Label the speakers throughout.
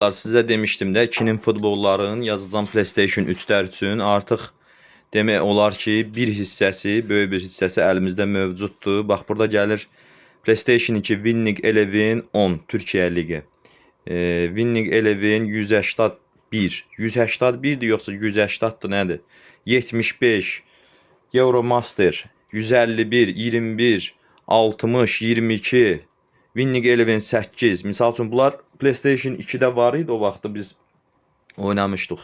Speaker 1: Sizə demişdim də 2-nin futbolların yazacağım PlayStation 3'lər üçün artıq demək olar ki, bir hissəsi, böyük bir hissəsi əlimizdə mövcuddur. Bax, burada gəlir PlayStation 2 Winning Eleven 10 Türkiyə Ligi. Winning Eleven 181. 181'dir yoxsa 180'dır nədir? 75. Euromaster 151, 21, 60, 22. Winning Eleven 8. Misal üçün bunlar PlayStation 2'də var idi o vaxtda biz oynamışdıq.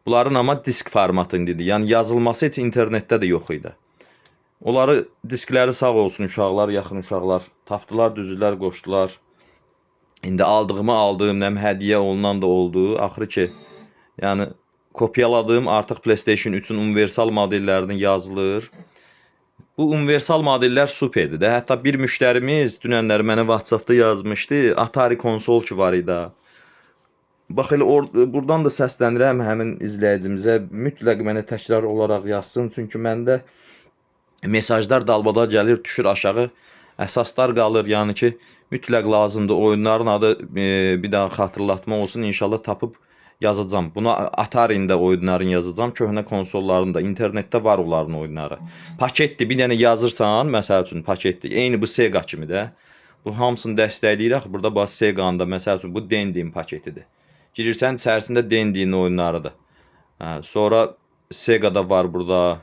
Speaker 1: Bunların ama disk formatındadır. Yəni yazılması heç internetdə də yox idi. Onları diskləri sağ olsun uşaqlar, yaxın uşaqlar tapdılar, düzülər, qoşdular. İndi aldığımı aldığım, həm hədiyyə olunan da oldu. Axırı ki, yəni kopyaladığım artıq PlayStation 3'ün universal modellərinin yazılır. Bu universal modeller superdir də. Hətta bir müştərimiz dünənləri mənə WhatsApp'da yazmışdı. Atari konsol ki var idi. Bax elə buradan da səslənirəm həmin izləyicimizə. Mütləq mənə təkrar olaraq yazsın. Çünki məndə mesajlar dalbadal gəlir, düşür aşağı. Əsaslar qalır. Yəni ki, mütləq lazımdır. Oyunların adı bir daha xatırlatma olsun. İnşallah tapıb yazacağım. Buna Atari'nin də oyunların yazacağım. Köhnə konsolların da. İnternetdə var onların oyunları. Paketdir. Bir dənə yazırsan, məsəl üçün paketdir. Eyni bu Sega kimi də. Bu hamısını dəstəkləyirək. Burada bax Sega'nın da məsəl üçün bu Dendi'nin paketidir. Girirsən içərisində Dendi'nin oyunlarıdır. Sonra Sega'da var burada.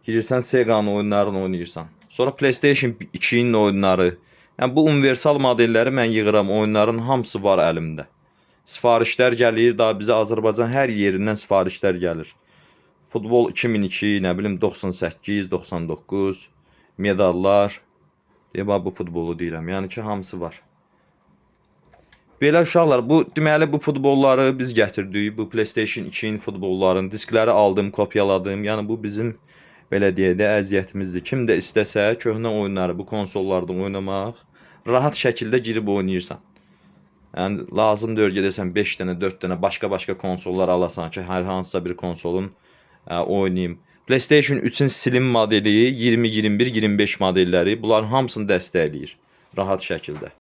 Speaker 1: Girirsən Sega'nın oyunlarını oynayırsan. Sonra PlayStation 2'nin oyunları. Yəni bu universal modelləri mən yığıram. Oyunların hamısı var əlimdə. Sifarişlər gəlir, daha bizə Azərbaycan hər yerindən sifarişlər gəlir. Futbol 2002, nə bilim 98, 99, medallar. Deyəm, bu futbolu deyirəm. Yəni ki, hamısı var. Belə uşaqlar, bu deməli bu futbolları biz gətirdik. Bu PlayStation 2'nin futbolların diskləri aldım, kopyaladım. Yəni bu bizim belə deyək də əziyyətimizdir. Kim də istəsə köhnə oyunları bu konsollardan oynamaq rahat şəkildə girib oynayırsan. Yəni lazımdır gedəsən 5 dənə, 4 dənə başqa konsollar alasan ki, hər hansısa bir konsolun oynayım. PlayStation 3'ün slim modeli, 20, 21, 25 modelləri bunların hamısını dəstəkləyir rahat şəkildə.